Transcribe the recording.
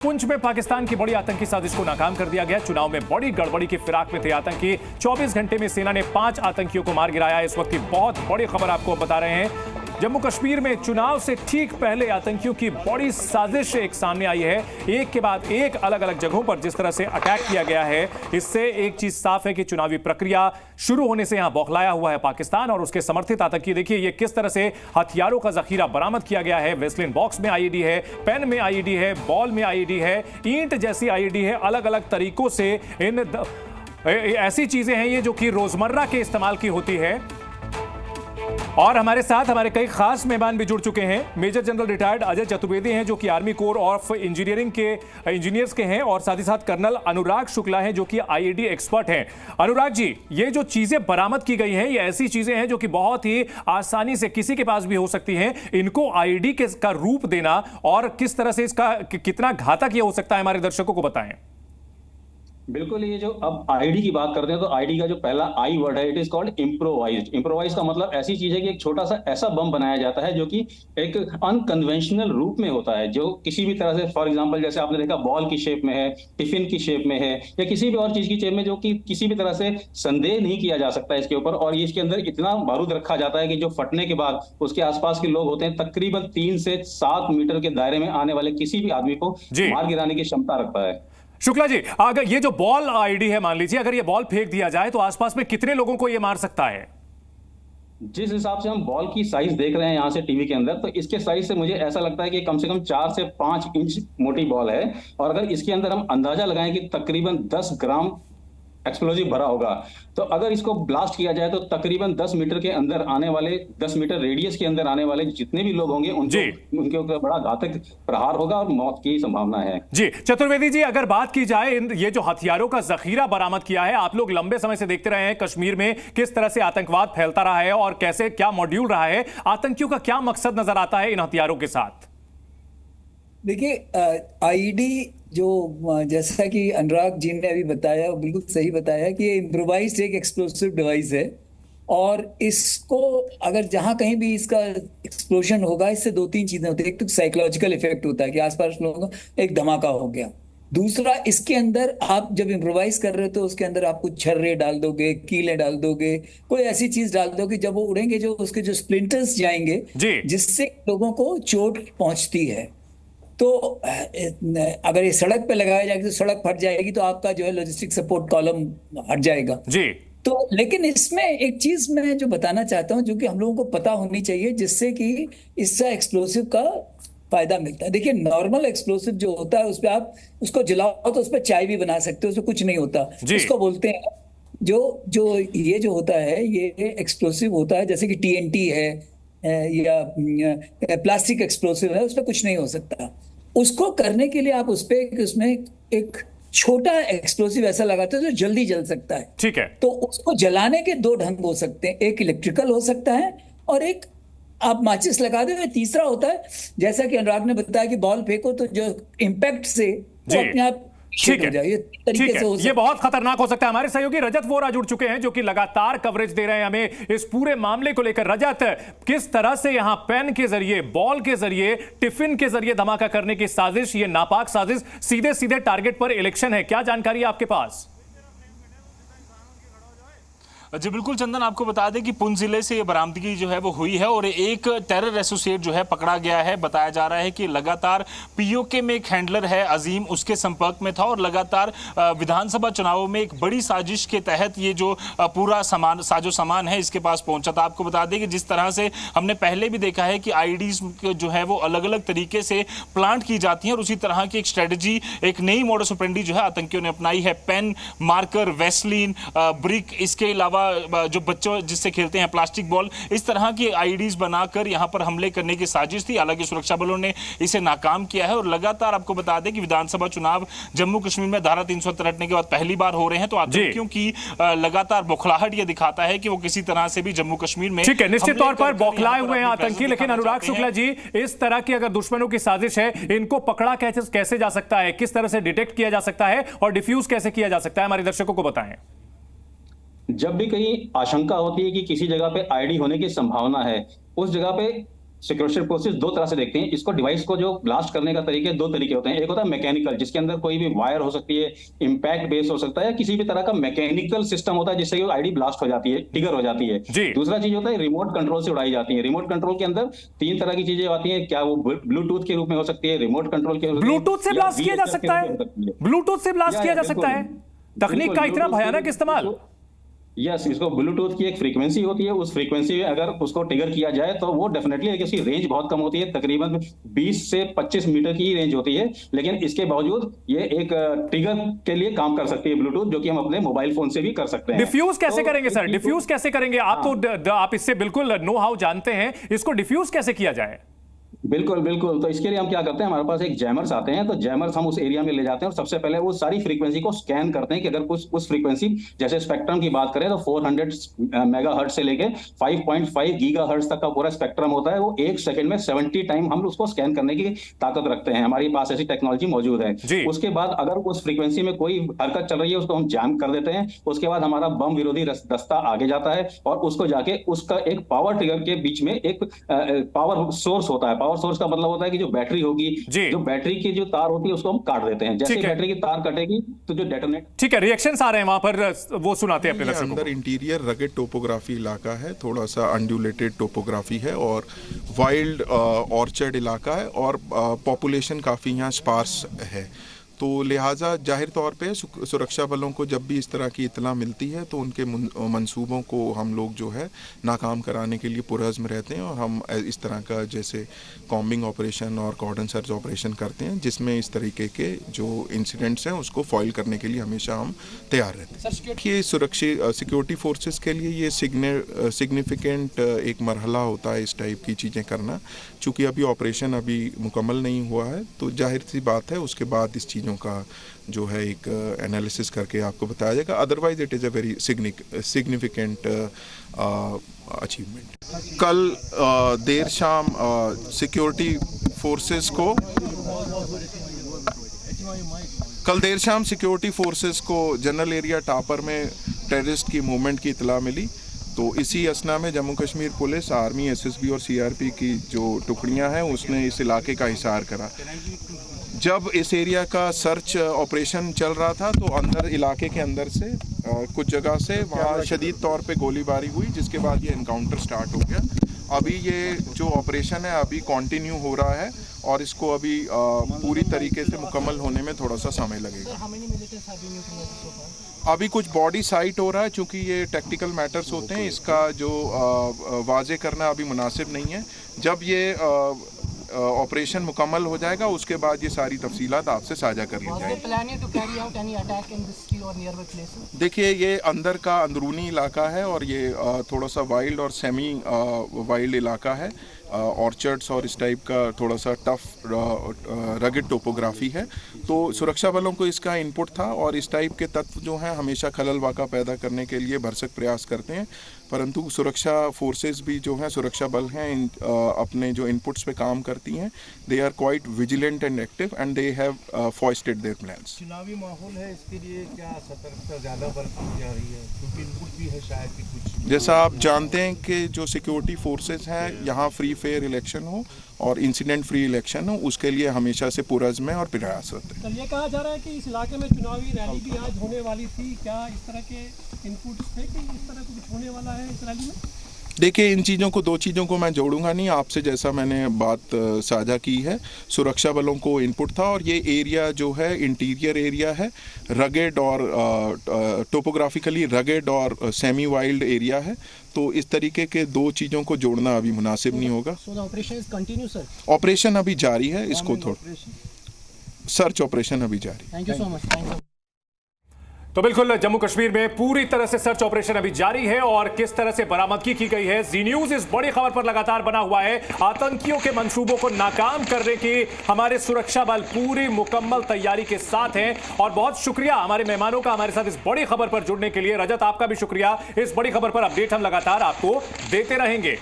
पुंछ में पाकिस्तान की बड़ी आतंकी साजिश को नाकाम कर दिया गया। चुनाव में बड़ी गड़बड़ी की फिराक में थे आतंकी। 24 घंटे में सेना ने 5 आतंकियों को मार गिराया। इस वक्त की बहुत बड़ी खबर आपको बता रहे हैं। जम्मू कश्मीर में चुनाव से ठीक पहले आतंकियों की बड़ी साजिश एक सामने आई है। एक के बाद एक अलग अलग जगहों पर जिस तरह से अटैक किया गया है, इससे एक चीज साफ है कि चुनावी प्रक्रिया शुरू होने से यहां बौखलाया हुआ है पाकिस्तान और उसके समर्थित आतंकी। देखिए ये किस तरह से हथियारों का जखीरा बरामद किया गया है। वेस्लिन बॉक्स में आईईडी है, पेन में आईईडी है, बॉल में आईईडी है, ईंट जैसी आईईडी है। अलग अलग तरीकों से ऐसी चीजें हैं ये जो कि रोजमर्रा के इस्तेमाल की होती है। और हमारे साथ हमारे कई खास मेहमान भी जुड़ चुके हैं। Major general retired Ajay Chaturvedi हैं जो कि आर्मी कोर ऑफ इंजीनियरिंग के इंजीनियर्स के हैं, और साथ ही साथ कर्नल अनुराग शुक्ला हैं जो कि आईईडी एक्सपर्ट हैं। अनुराग जी, ये जो चीजें बरामद की गई हैं ये ऐसी चीजें हैं जो कि बहुत ही आसानी से किसी के पास भी हो सकती हैं। इनको आईईडी का रूप देना और किस तरह से इसका कितना घातक ये हो सकता है, हमारे दर्शकों को बताएं। बिल्कुल, ये जो अब आईडी की बात करते हैं तो आईडी का जो पहला आई वर्ड है, it is called improvised. Improvise का मतलब ऐसी चीज है कि एक छोटा सा ऐसा बम बनाया जाता है जो कि एक अनकन्वेंशनल रूप में होता है, जो किसी भी तरह से, फॉर एग्जांपल जैसे आपने देखा बॉल की शेप में है, टिफिन की शेप में है, या किसी भी और चीज की शेप में, जो कि किसी भी तरह से संदेह नहीं किया जा सकता है इसके ऊपर। और इसके अंदर इतना बारूद रखा जाता है कि जो फटने के बाद उसके आसपास के लोग होते हैं तकरीबन 3 से 7 मीटर के दायरे में आने वाले किसी भी आदमी को मार गिराने की क्षमता रखता है। शुक्ला जी, अगर ये जो बॉल आईडी है, मान लीजिए अगर ये बॉल फेंक दिया जाए तो आसपास में कितने लोगों को ये मार सकता है? जिस हिसाब से हम बॉल की साइज देख रहे हैं यहां से टीवी के अंदर, तो इसके साइज से मुझे ऐसा लगता है कि कम से कम 4 से 5 इंच मोटी बॉल है। और अगर इसके अंदर हम अंदाजा लगाएं कि तकरीबन 10 ग्राम एक्सप्लोजिव भरा होगा, तो अगर इसको ब्लास्ट किया जाए तो तकरीबन 10 मीटर के अंदर आने वाले, 10 मीटर रेडियस के अंदर आने वाले जितने भी लोग होंगे उनके ऊपर बड़ा घातक प्रहार होगा और मौत की संभावना है। जी चतुर्वेदी जी, अगर बात की जाए ये जो हथियारों का जखीरा बरामद किया है, आप लोग लंबे समय से देखते रहे हैं कश्मीर में किस तरह से आतंकवाद फैलता रहा है और कैसे क्या मॉड्यूल रहा है, आतंकियों का क्या मकसद नजर आता है इन हथियारों के साथ? देखिए, आईडी जो जैसा कि अनुराग जी ने अभी बताया, बिल्कुल सही बताया कि ये इम्प्रोवाइज्ड एक एक्सप्लोसिव डिवाइस है। और इसको अगर जहां कहीं भी इसका एक्सप्लोजन होगा, इससे 2-3 चीजें होती है। एक तो साइकोलॉजिकल इफेक्ट होता है कि आसपास लोगों का एक धमाका हो गया। दूसरा, इसके अंदर आप जब इम्प्रोवाइज कर रहे हो तो उसके अंदर आप कुछ छर्रे डाल दोगे, कीलें डाल दोगे, कोई ऐसी चीज डाल दोगे जब वो उड़ेंगे जो उसके जो स्प्लिंटर्स जाएंगे जिससे लोगों को चोट पहुंचती है। तो अगर ये सड़क पे लगाया जाएगा तो सड़क फट जाएगी, तो आपका जो है लॉजिस्टिक सपोर्ट कॉलम हट जाएगा जी। तो लेकिन इसमें एक चीज मैं जो बताना चाहता हूं, जो कि हम लोगों को पता होनी चाहिए, जिससे कि इससे एक्सप्लोसिव का फायदा मिलता है। देखिए, नॉर्मल एक्सप्लोसिव जो होता है उस पर आप उसको जलाओ तो उस पर चाय भी बना सकते हो, उसमें कुछ नहीं होता। इसको बोलते हैं जो ये जो होता है ये एक्सप्लोसिव होता है, जैसे कि TNT है या प्लास्टिक एक्सप्लोसिव है, उस पर कुछ नहीं हो सकता। उसको करने के लिए आप उसमें एक छोटा एक्सप्लोसिव ऐसा लगाते हो जो जल्दी जल सकता है। ठीक है। तो उसको जलाने के 2 ढंग हो सकते हैं, एक इलेक्ट्रिकल हो सकता है और एक आप माचिस लगा दो। तीसरा होता है, जैसा कि अनुराग ने बताया कि बॉल फेंको तो जो इम्पैक्ट से अपने आप ठीक है, ठीक है। ये बहुत खतरनाक हो सकता है। हमारे सहयोगी रजत वोरा जुड़ चुके हैं जो कि लगातार कवरेज दे रहे हैं हमें इस पूरे मामले को लेकर। रजत, किस तरह से यहां पेन के जरिए, बॉल के जरिए, टिफिन के जरिए धमाका करने की साजिश, ये नापाक साजिश, सीधे सीधे टारगेट पर इलेक्शन है, क्या जानकारी है आपके पास? जी बिल्कुल चंदन, आपको बता दें कि पुंछ जिले से ये बरामदगी जो है वो हुई है और एक टेरर एसोसिएट जो है पकड़ा गया है। बताया जा रहा है कि लगातार POK में एक हैंडलर है अजीम, उसके संपर्क में था और लगातार विधानसभा चुनावों में एक बड़ी साजिश के तहत ये जो पूरा साजो सामान है इसके पास पहुंचा था। आपको बता दें कि जिस तरह से हमने पहले भी देखा है कि आईडीज जो है वो अलग अलग तरीके से प्लांट की जाती हैं और उसी तरह की एक स्ट्रेटजी, एक नई मॉडस ऑपरेंडी जो है आतंकियों ने अपनाई है। पेन, मार्कर, वेस्लिन, ब्रिक, इसके अलावा जो बच्चों जिससे खेलते हैं प्लास्टिक बॉल, इस तरह की आईडीज बनाकर यहां पर हमले करने की साजिश थी। हालांकि सुरक्षा बलों ने इसे नाकाम किया है और लगातार आपको बता दें कि विधानसभा चुनाव जम्मू कश्मीर में धारा 370 रटने के बाद पहली बार हो रहे हैं, तो आतंकियों की लगातार बौखलाहट यह दिखाता है कि वो किसी तरह से भी जम्मू कश्मीर में, ठीक है, निश्चित तौर पर बौखलाए हुए हैं आतंकी। लेकिन अनुराग शुक्ला जी, इस तरह की अगर दुश्मनों की साजिश है, इनको पकड़ा कैसे जा सकता है, किस तरह से डिटेक्ट किया जा सकता है और डिफ्यूज कैसे किया जा सकता है, हमारे दर्शकों को बताएं। जब भी कहीं आशंका होती है कि किसी जगह पे आईडी होने की संभावना है, उस जगह पे सिक्योरिटी फोर्सेस दो तरह से देखते हैं इसको। डिवाइस को जो ब्लास्ट करने का तरीके, दो तरीके होते हैं। एक होता है मैकेनिकल, जिसके अंदर कोई भी वायर हो सकती है, इम्पैक्ट बेस हो सकता है, किसी भी तरह का मैकेनिकल सिस्टम होता है जिससे आईडी ब्लास्ट हो जाती है, ट्रिगर हो जाती है। दूसरा चीज होता है रिमोट कंट्रोल से उड़ाई जाती है। रिमोट कंट्रोल के अंदर तीन तरह की चीजें आती हैं। क्या वो ब्लूटूथ के रूप में हो सकती है, रिमोट कंट्रोल के, ब्लूटूथ से ब्लास्ट किया जा सकता है, ब्लूटूथ से ब्लास्ट किया जा सकता है, तकनीक का इतना भयानक इस्तेमाल। यस, इसको ब्लूटूथ की एक फ्रीक्वेंसी होती है, उस फ्रीक्वेंसी में अगर उसको ट्रिगर किया जाए तो वो डेफिनेटली, इसकी रेंज बहुत कम होती है, तकरीबन 20 से 25 मीटर की रेंज होती है, लेकिन इसके बावजूद ये एक ट्रिगर के लिए काम कर सकती है ब्लूटूथ, जो कि हम अपने मोबाइल फोन से भी कर सकते हैं। डिफ्यूज कैसे करेंगे सर, डिफ्यूज कैसे करेंगे आप? तो आप इससे बिल्कुल नो हाउ जानते हैं, इसको डिफ्यूज कैसे किया जाए? बिल्कुल बिल्कुल। तो इसके लिए हम क्या करते हैं, हमारे पास एक जैमर्स आते हैं, तो जैमर्स हम उस एरिया में ले जाते हैं और सबसे पहले वो सारी फ्रीक्वेंसी को स्कैन करते हैं कि अगर उस फ्रीक्वेंसी, जैसे स्पेक्ट्रम की बात करें तो 400 मेगाहर्ट्ज से लेके 5.5 गीगाहर्ट्ज तक का पूरा स्पेक्ट्रम होता है। वो एक सेकंड में 70 टाइम हम उसको स्कैन करने की ताकत रखते हैं, हमारे पास ऐसी टेक्नोलॉजी मौजूद है। उसके बाद अगर उस फ्रीक्वेंसी में कोई हरकत चल रही है उसको हम जैम कर देते हैं। उसके बाद हमारा बम विरोधी दस्ता आगे जाता है और उसको जाके उसका एक पावर ट्रिगर के बीच में एक पावर सोर्स होता है। पावर सोर्स का मतलब होता है कि जो बैटरी होगी, जो बैटरी की जो तार होती है उसको हम काट देते हैं। जैसे बैटरी की तार कटेगी तो जो डेटोनेट। ठीक है, रिएक्शंस आ रहे हैं वहां पर, वो सुनाते हैं अपने दर्शकों को। अंदर इंटीरियर रगेड टोपोग्राफी इलाका है, थोड़ा सा अनड्यूलेटेड टोपोग्राफी है और वाइल्ड ऑर्चर्ड इलाका है और पॉपुलेशन काफ़ी यहाँ स्पार्स है। तो लिहाजा जाहिर तौर पे सुरक्षा बलों को जब भी इस तरह की इत्तला मिलती है तो उनके मंसूबों को हम लोग जो है नाकाम कराने के लिए पुरअज़्म रहते हैं और हम इस तरह का जैसे कॉम्बिंग ऑपरेशन और कॉर्डन सर्च ऑपरेशन करते हैं, जिसमें इस तरीके के जो इंसिडेंट्स हैं उसको फॉइल करने के लिए हमेशा हम तैयार रहते हैं। ये सिक्योरिटी फोर्सेस के लिए ये सिग्निफिकेंट एक मरहला होता है इस टाइप की चीज़ें करना। चूँकि अभी ऑपरेशन अभी मुकम्मल नहीं हुआ है तो जाहिर सी बात है उसके बाद इस चीज़ों का जो है एक एनालिसिस करके आपको बताया जाएगा। Otherwise it is a very significant achievement. कल देर शाम सिक्योरिटी फोर्सेस को जनरल एरिया टापर में टेररिस्ट की मूवमेंट की इतला मिली। तो इसी असना में Jammu Kashmir police, army, SSB और सीआरपी की जो टुकड़ियां हैं उसने इस इलाके का हिसार करा। जब इस एरिया का सर्च ऑपरेशन चल रहा था तो अंदर इलाके के अंदर से कुछ जगह से वहाँ शदीद तौर पे गोलीबारी हुई, जिसके बाद ये एनकाउंटर स्टार्ट हो गया। अभी ये जो ऑपरेशन है अभी कंटिन्यू हो रहा है और इसको अभी पूरी तरीके से मुकम्मल होने में थोड़ा सा समय लगेगा। अभी कुछ बॉडी साइट हो रहा है, चूँकि ये टेक्निकल मैटर्स होते हैं, इसका जो वाजे करना अभी मुनासिब नहीं है। जब ये ऑपरेशन मुकम्मल हो जाएगा उसके बाद ये सारी तफसीलात आपसे साझा कर ली जाएगी। देखिए ये अंदर का अंदरूनी इलाका है और ये थोड़ा सा वाइल्ड और सेमी वाइल्ड इलाका है। ऑर्चर्ड्स और इस टाइप का थोड़ा सा टफ रगेड टोपोग्राफी है। तो सुरक्षा बलों को इसका इनपुट था और इस टाइप के तत्व जो हैं हमेशा खलल वाक़ा पैदा करने के लिए भरसक प्रयास करते हैं, परंतु सुरक्षा फोर्सेस भी जो हैं, सुरक्षा बल हैं, अपने जो इनपुट्स पे काम करती हैं। They are quite vigilant and active and they have foisted their plans. चुनावी माहौल है, इसके लिए क्या सतर्कता ज़्यादा बरती जा रही है, क्योंकि इनपुट भी है शायद कि कुछ। जैसा आप जानते हैं कि जो सिक्योरिटी फोर्सेस हैं यहाँ फ्री फेयर इलेक्शन हो और इंसिडेंट फ्री इलेक्शन हो, उसके लिए हमेशा से पुरअज़्म में और प्रयासरत है। ये कहा जा रहा है कि इस इलाके में चुनावी रैली भी आज होने वाली थी, क्या इस तरह के इनपुट्स थे कि इस तरह कुछ होने वाला है इस रैली में? देखिए इन चीज़ों को, दो चीज़ों को मैं जोड़ूंगा नहीं, आपसे जैसा मैंने बात साझा की है, सुरक्षा बलों को इनपुट था और ये एरिया जो है इंटीरियर एरिया है, रगेड और टोपोग्राफिकली रगेड और सेमी वाइल्ड एरिया है। तो इस तरीके के दो चीज़ों को जोड़ना अभी मुनासिब नहीं होगा। ऑपरेशन अभी जारी है, इसको थोड़ा सर्च ऑपरेशन अभी जारी। Thank you so much. तो बिल्कुल जम्मू कश्मीर में पूरी तरह से सर्च ऑपरेशन अभी जारी है और किस तरह से बरामदगी की गई है, जी न्यूज इस बड़ी खबर पर लगातार बना हुआ है। आतंकियों के मंसूबों को नाकाम करने की हमारे सुरक्षा बल पूरी मुकम्मल तैयारी के साथ हैं। और बहुत शुक्रिया हमारे मेहमानों का हमारे साथ इस बड़ी खबर पर जुड़ने के लिए। रजत, आपका भी शुक्रिया। इस बड़ी खबर पर अपडेट हम लगातार आपको देते रहेंगे।